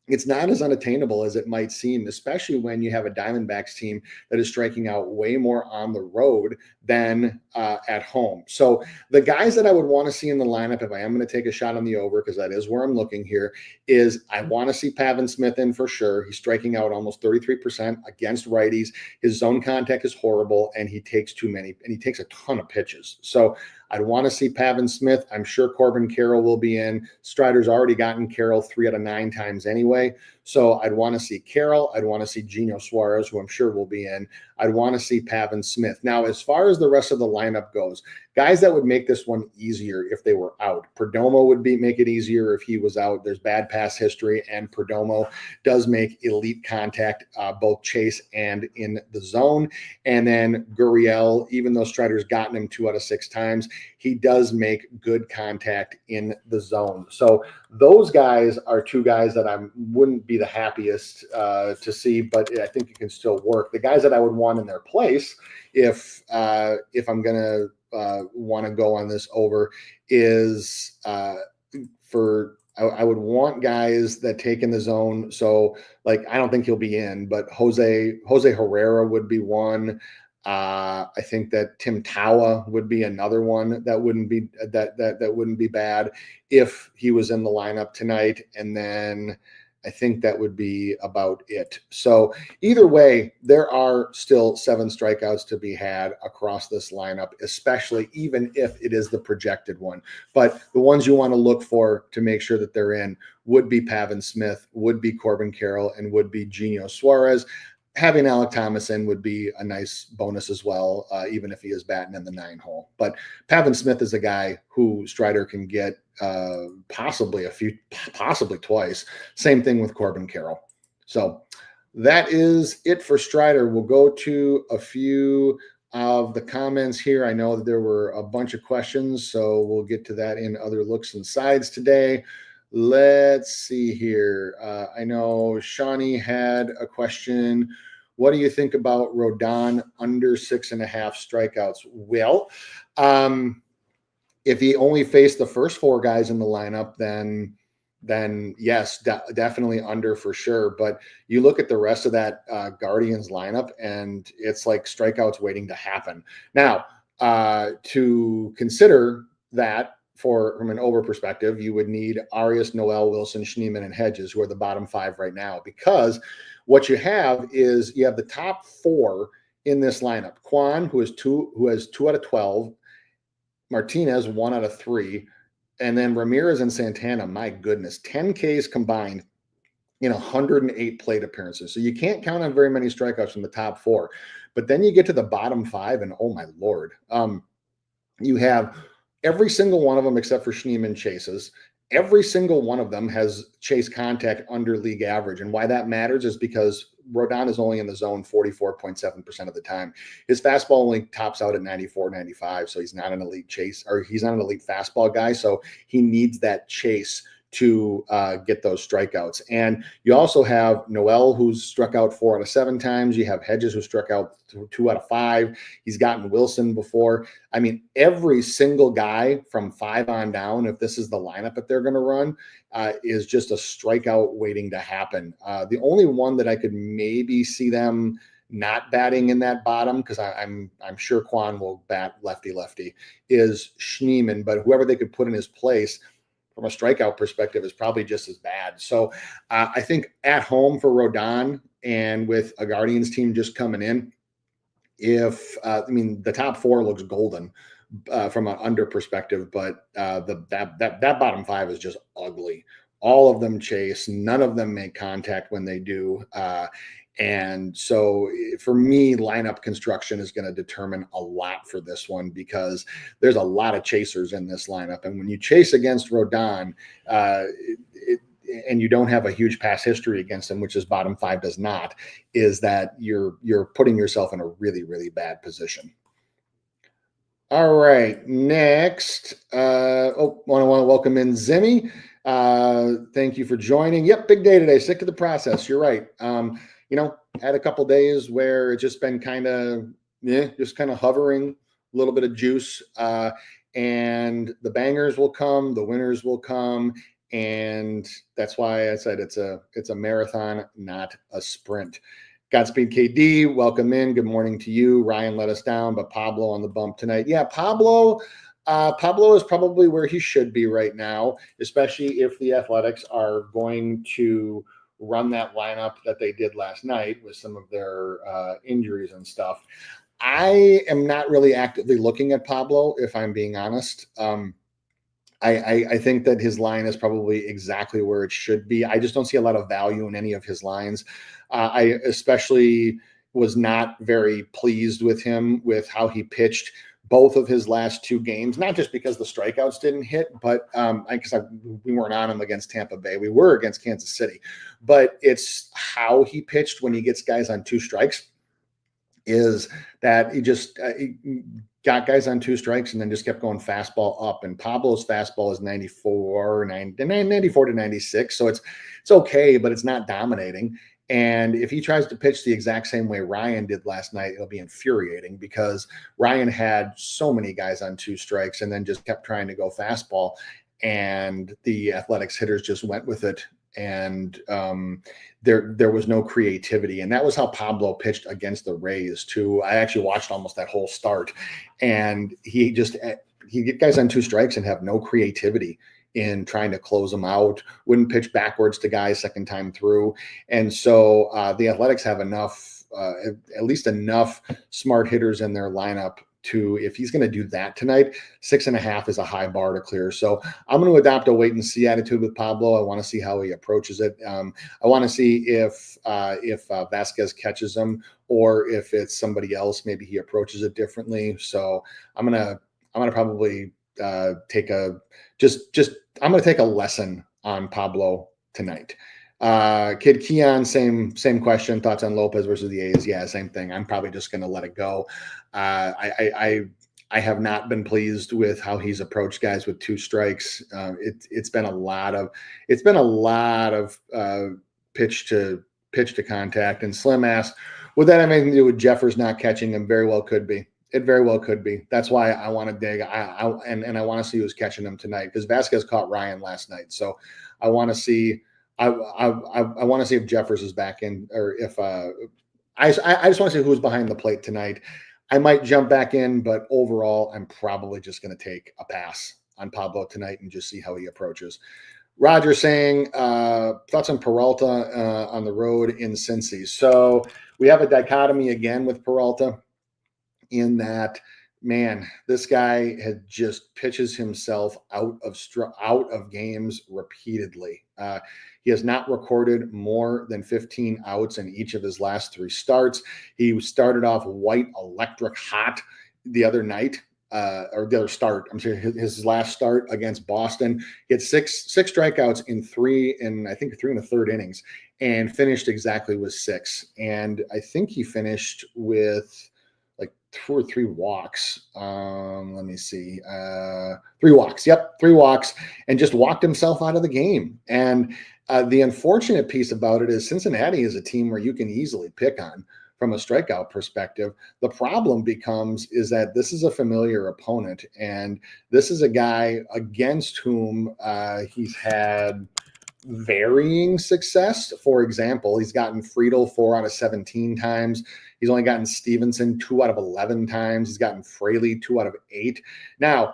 it's not as unattainable as it might seem, especially when you have a Diamondbacks team that is striking out way more on the road than at home. So the guys that I would want to see in the lineup, if I am going to take a shot on the over, because that is where I'm looking here, is I want to see Pavin Smith in for sure. He's striking out almost 33% against righties. His zone contact is horrible, and he takes too many, and he takes a ton of pitches. So I'd want to see Pavin Smith. I'm sure Corbin Carroll will be in. Strider's already gotten Carroll 3 out of 9 times anyway. So I'd want to see Carroll. I'd want to see Gino Suarez, who I'm sure will be in. I'd want to see Pavin Smith. Now, as far as the rest of the lineup goes, guys that would make this one easier if they were out. Perdomo would make it easier if he was out. There's bad pass history, and Perdomo does make elite contact, both chase and in the zone. And then Gurriel, even though Strider's gotten him 2 out of 6 times, he does make good contact in the zone. So those guys are 2 guys that I wouldn't be be the happiest to see, but I think it can still work. The guys that I would want in their place, if I'm gonna want to go on this over, is I would want guys that take in the zone. So like, I don't think he'll be in, but Jose Herrera would be one. I think that Tim Tawa would be another one that wouldn't be that wouldn't be bad if he was in the lineup tonight. And then I think that would be about it. So either way, there are still 7 strikeouts to be had across this lineup, especially even if it is the projected one. But the ones you want to look for to make sure that they're in would be Pavin Smith, would be Corbin Carroll, and would be Genio Suarez. Having Alec Thomas in would be a nice bonus as well, even if he is batting in the 9 hole. But Pavin Smith is a guy who Strider can get possibly twice. Same thing with Corbin Carroll. So that is it for Strider. We'll go to a few of the comments here. I know that there were a bunch of questions, so we'll get to that in other looks and sides today. Let's see here. I know Shawnee had a question. What do you think about Rodon under 6.5 strikeouts? Well, if he only faced the first 4 guys in the lineup, then yes, definitely under for sure. But you look at the rest of that Guardians lineup, and it's like strikeouts waiting to happen. Now, to consider that, from an over perspective, you would need Arias, Noel, Wilson, Schneemann, and Hedges, who are the bottom 5 right now, because what you have is you have the top 4 in this lineup. Kwan, who has 2 out of 12, Martinez 1 out of 3, and then Ramirez and Santana, my goodness, 10 Ks combined in 108 plate appearances. So you can't count on very many strikeouts from the top 4. But then you get to the bottom 5, and oh my Lord, you have every single one of them except for Schneemann chases. Every single one of them has chase contact under league average. And why that matters is because Rodon is only in the zone 44.7% of the time. His fastball only tops out at 94, 95. So he's not an elite chase, or he's not an elite fastball guy. So he needs that chase to get those strikeouts. And you also have Noel, who's struck out 4 out of 7 times. You have Hedges, who struck out 2 out of 5. He's gotten Wilson before. I mean, every single guy from 5 on down, if this is the lineup that they're going to run, is just a strikeout waiting to happen. The only one that I could maybe see them not batting in that bottom, because I'm sure Kwan will bat lefty, is Schneemann. But whoever they could put in his place from a strikeout perspective is probably just as bad. So I think at home for Rodon, and with a Guardians team just coming in, the top 4 looks golden from an under perspective, but that bottom 5 is just ugly. All of them chase, none of them make contact when they do. And so for me, lineup construction is going to determine a lot for this one, because there's a lot of chasers in this lineup. And when you chase against Rodon, and you don't have a huge past history against him, which his bottom 5 does not, is that you're putting yourself in a really, really bad position. All right, next, want to welcome in Zimmy. Thank you for joining. Yep, big day today. Stick to the process. You're right. Had a couple days where it's just been kind of hovering, a little bit of juice, and the bangers will come, the winners will come, and that's why I said it's a marathon, not a sprint. Godspeed, KD. Welcome in. Good morning to you. Ryan let us down, but Pablo on the bump tonight. Yeah, Pablo is probably where he should be right now, especially if the Athletics are going to run that lineup that they did last night with some of their injuries and stuff. I am not really actively looking at Pablo, if I'm being honest. I think that his line is probably exactly where it should be. I just don't see a lot of value in any of his lines. I especially was not very pleased with him, with how he pitched both of his last 2 games, not just because the strikeouts didn't hit, but because we weren't on him against Tampa Bay. We were against Kansas City, but it's how he pitched when he gets guys on 2 strikes, is that he just got guys on 2 strikes and then just kept going fastball up. And Pablo's fastball is 94 to 96. So it's okay, but it's not dominating. And if he tries to pitch the exact same way Ryan did last night, it'll be infuriating because Ryan had so many guys on 2 strikes and then just kept trying to go fastball. And the Athletics hitters just went with it. And there was no creativity. And that was how Pablo pitched against the Rays too. I actually watched almost that whole he get guys on 2 strikes and have no creativity in trying to close them out, wouldn't pitch backwards to guys second time through. And so the Athletics have enough, at least enough smart hitters in their lineup to, if he's going to do that tonight, 6.5 is a high bar to clear. So I'm going to adopt a wait and see attitude with Pablo. I want to see how he approaches it. I want to see if Vasquez catches him or if it's somebody else, maybe he approaches it differently. So I'm going to probably take a lesson on Pablo tonight. Kid Keon, same question. Thoughts on Lopez versus the A's? Yeah, same thing. I'm probably just going to let it go. I have not been pleased with how he's approached guys with 2 strikes. It's been a lot of pitch to contact. And Slim asked, would that have anything to do with Jeffers not catching him? Very well could be. It very well could be. That's why I want to dig. I want to see who's catching him tonight because Vasquez caught Ryan last night. So I want to see. I want to see if Jeffers is back in, or if I just want to see who's behind the plate tonight. I might jump back in, but overall, I'm probably just going to take a pass on Pablo tonight and just see how he approaches. Roger saying thoughts on Peralta on the road in Cincy. So we have a dichotomy again with Peralta in that, man, this guy had just pitches himself out of games repeatedly. He has not recorded more than 15 outs in each of his last 3 starts. He started off white electric hot the other night, or the other start. I'm sorry, his last start against Boston. He had six strikeouts in 3 and 1/3 innings, and finished exactly with 6. And I think he finished with like 2 or 3 walks. Let me see. 3 walks. Yep, 3 walks, and just walked himself out of the game. And the unfortunate piece about it is Cincinnati is a team where you can easily pick on from a strikeout perspective. The problem is that this is a familiar opponent, and this is a guy against whom he's had varying success. For example, he's gotten Friedel 4 out of 17 times. He's only gotten Stevenson 2 out of 11 times. He's gotten Fraley 2 out of 8. Now,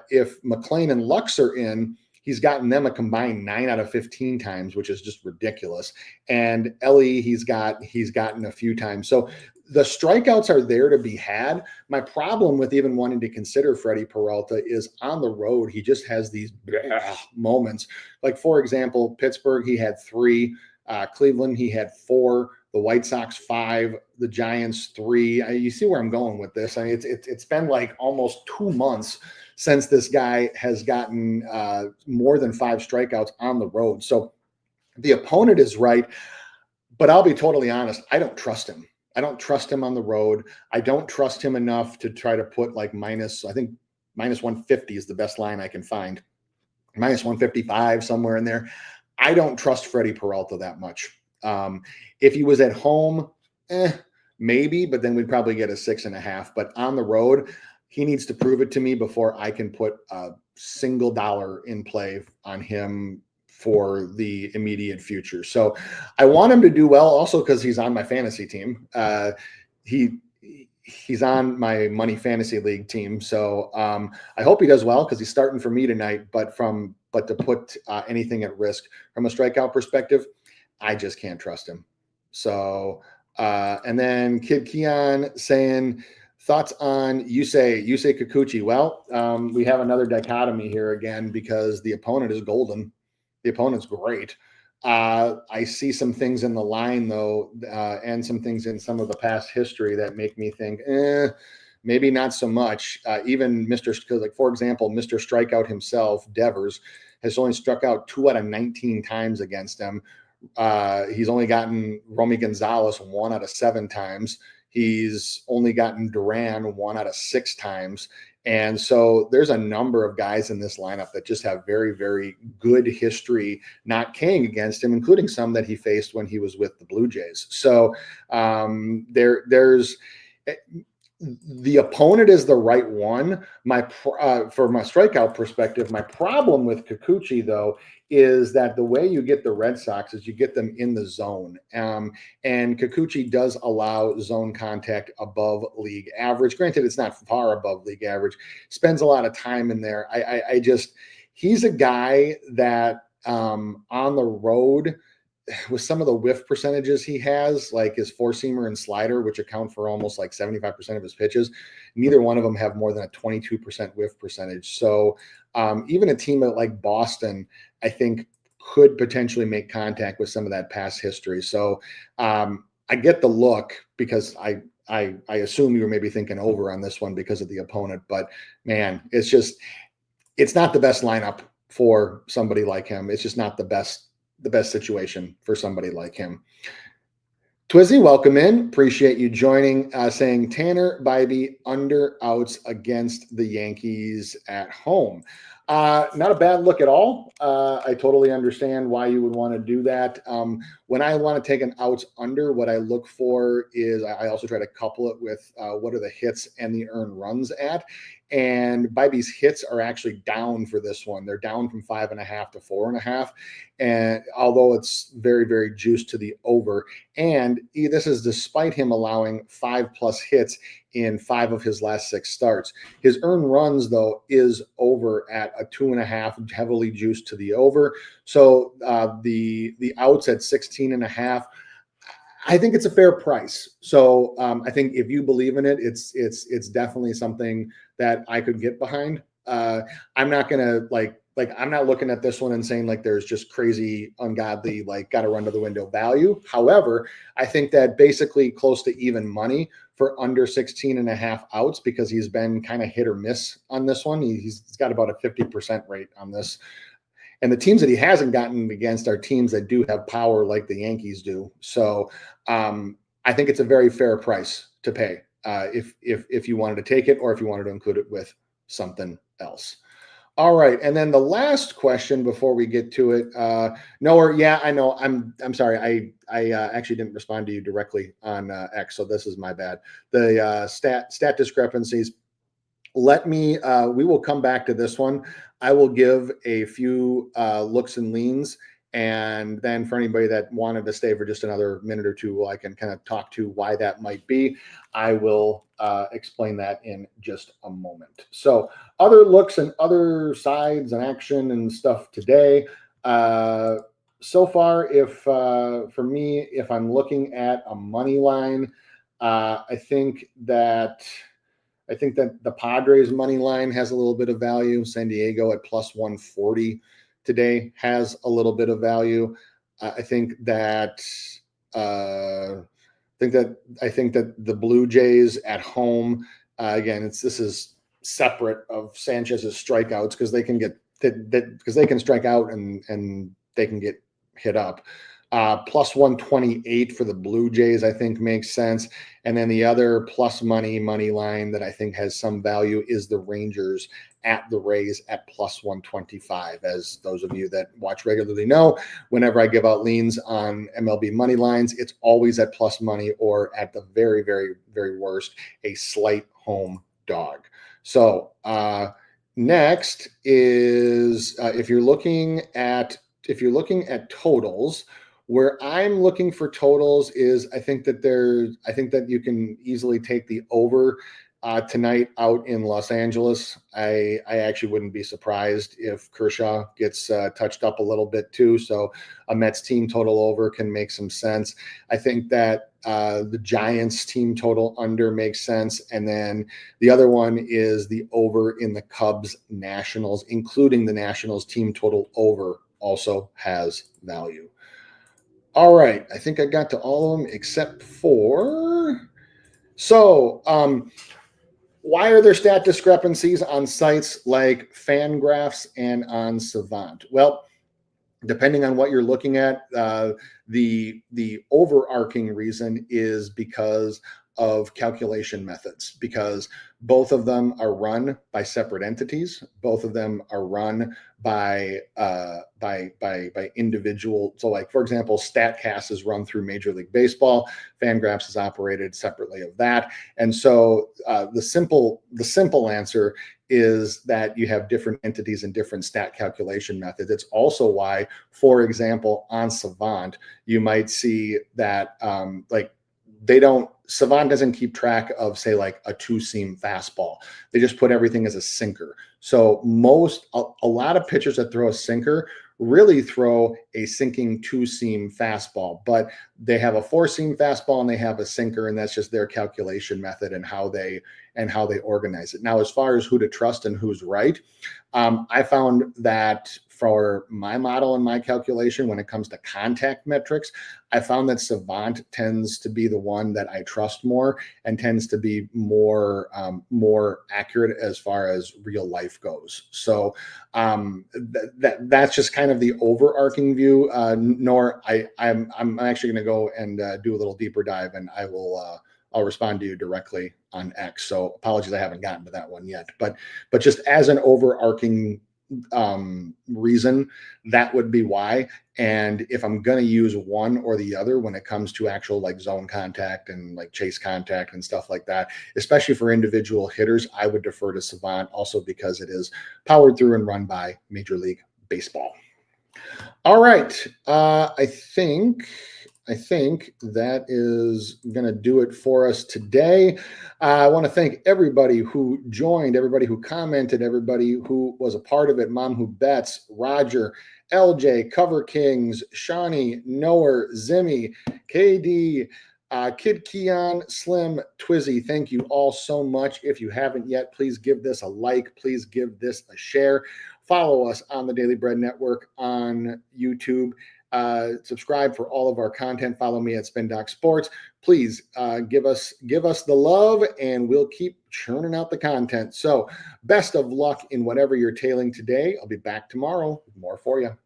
if McLean and Lux are in, he's gotten them a combined 9 out of 15 times, which is just ridiculous. And Ellie, he's gotten a few times. So the strikeouts are there to be had. My problem with even wanting to consider Freddie Peralta is on the road, he just has these moments. Like, for example, Pittsburgh, he had 3. Cleveland, he had 4. The White Sox 5. The Giants 3. You see where I'm going with this. I mean, it's been like almost 2 months since this guy has gotten more than 5 strikeouts on the road. So the opponent is right, but I'll be totally honest. I don't trust him. I don't trust him on the road. I don't trust him enough to try to put like minus 150 is the best line I can find. Minus 155, somewhere in there. I don't trust Freddie Peralta that much. If he was at home, maybe, but then we'd probably get a 6.5. But on the road, he needs to prove it to me before I can put a single dollar in play on him for the immediate future. So I want him to do well also because he's on my fantasy team. He's on my money fantasy league team. So I hope he does well because he's starting for me tonight. But to put anything at risk from a strikeout perspective, I just can't trust him. So and then Kid Keon saying thoughts on Yusei Kikuchi. Well, we have another dichotomy here again because the opponent is golden. The opponent's great. I see some things in the line, though, and some things in some of the past history that make me think, maybe not so much. Even for example, Mr. Strikeout himself, Devers, has only struck out 2 out of 19 times against him. He's only gotten Romy Gonzalez 1 out of 7 times. He's only gotten Duran 1 out of 6 times. And so there's a number of guys in this lineup that just have very, very good history not K'ing against him, including some that he faced when he was with the Blue Jays. So there's the opponent is the right one. For my strikeout perspective, my problem with Kikuchi, though, is that the way you get the Red Sox is you get them in the zone. And Kikuchi does allow zone contact above league average. Granted, it's not far above league average. Spends a lot of time in there. He's a guy that on the road, with some of the whiff percentages he has, like his four-seamer and slider, which account for almost like 75% of his pitches, neither one of them have more than a 22% whiff percentage. So even a team like Boston, I think, could potentially make contact with some of that past history. So I get the look because I assume you were maybe thinking over on this one because of the opponent. But, man, it's not the best lineup for somebody like him. It's just not the best situation for somebody like him. Twizzy, welcome in. Appreciate you joining. Saying Tanner Bybee under outs against the Yankees at home. Not a bad look at all. I totally understand why you would want to do that. When I want to take an outs under, what I look for is I also try to couple it with what are the hits and the earned runs at. And Bybee's hits are actually down for this one. They're down from 5.5 to 4.5. And although it's very, very juiced to the over, and this is despite him allowing 5+ hits in 5 of his last 6 starts. His earned runs, though, is over at a 2.5, heavily juiced to the over. So the outs at 16.5. I think it's a fair price. So I think if you believe in it, it's definitely something that I could get behind. I'm not gonna like I'm not looking at this one and saying like there's just crazy, ungodly, like got to run to the window value. However, I think that basically close to even money for under 16.5 outs, because he's been kind of hit or miss on this one. He's got about a 50% rate on this. And the teams that he hasn't gotten against are teams that do have power like the Yankees do. So I think it's a very fair price to pay if you wanted to take it, or if you wanted to include it with something else. All right, and then the last question before we get to it, Noah. Yeah, I know. I'm sorry. I actually didn't respond to you directly on X, so this is my bad. The stat discrepancies. We will come back to this one. I will give a few looks and leans, and then for anybody that wanted to stay for just another minute or two, I can kind of talk to why that might be. I will explain that in just a moment. So other looks and other sides and action and stuff today. So far, for me, if I'm looking at a money line, I think that the Padres money line has a little bit of value. San Diego at plus 140 today has a little bit of value. I think that the Blue Jays at home, again, this is separate of Sanchez's strikeouts, because they can strike out and they can get hit up. Plus 128 for the Blue Jays, I think, makes sense. And then the other plus money line that I think has some value is the Rangers at the Rays at plus 125. As those of you that watch regularly know, whenever I give out leans on MLB money lines, it's always at plus money, or at the very, very, very worst, a slight home dog. So next is if you're looking at totals. Where I'm looking for totals is I think that you can easily take the over tonight out in Los Angeles. I actually wouldn't be surprised if Kershaw gets touched up a little bit too. So a Mets team total over can make some sense. I think that the Giants team total under makes sense. And then the other one is the over in the Cubs Nationals, including the Nationals team total over, also has value. All right, I think I got to all of them except for. So, why are there stat discrepancies on sites like Fangraphs and on Savant? Well, depending on what you're looking at, the overarching reason is because of calculation methods because both of them are run by separate entities. Both of them are run by individual. So, like for example, StatCast is run through Major League Baseball. Fangraphs is operated separately of that, and so the simple answer is that you have different entities and different stat calculation methods. It's also why, for example, on Savant, you might see that Savant doesn't keep track of, say, like a two-seam fastball. They just put everything as a sinker. So a lot of pitchers that throw a sinker really throw a sinking two-seam fastball, but they have a four-seam fastball and they have a sinker, and that's just their calculation method and how they organize it. Now, as far as who to trust and who's right, I found that for my model and my calculation, when it comes to contact metrics, I found that Savant tends to be the one that I trust more and tends to be more accurate as far as real life goes. So that's just kind of the overarching view. I'm actually going to go and do a little deeper dive, and I'll respond to you directly on X. So apologies, I haven't gotten to that one yet. But just as an overarching reason, that would be why. And if I'm going to use one or the other when it comes to actual like zone contact and like chase contact and stuff like that, especially for individual hitters, I would defer to Savant, also because it is powered through and run by Major League Baseball. All right. I think that is going to do it for us today. I want to thank everybody who joined, everybody who commented, everybody who was a part of it. Mom Who Bets, Roger, LJ, Cover Kings, Shawnee, Noah, Zimmy, KD, Kid Keon, Slim, Twizzy. Thank you all so much. If you haven't yet, please give this a like. Please give this a share. Follow us on the Daily Bread Network on YouTube. Subscribe for all of our content. Follow me at Spin Doc Sports. Please give us the love, and we'll keep churning out the content. So best of luck in whatever you're tailing today. I'll be back tomorrow with more for you.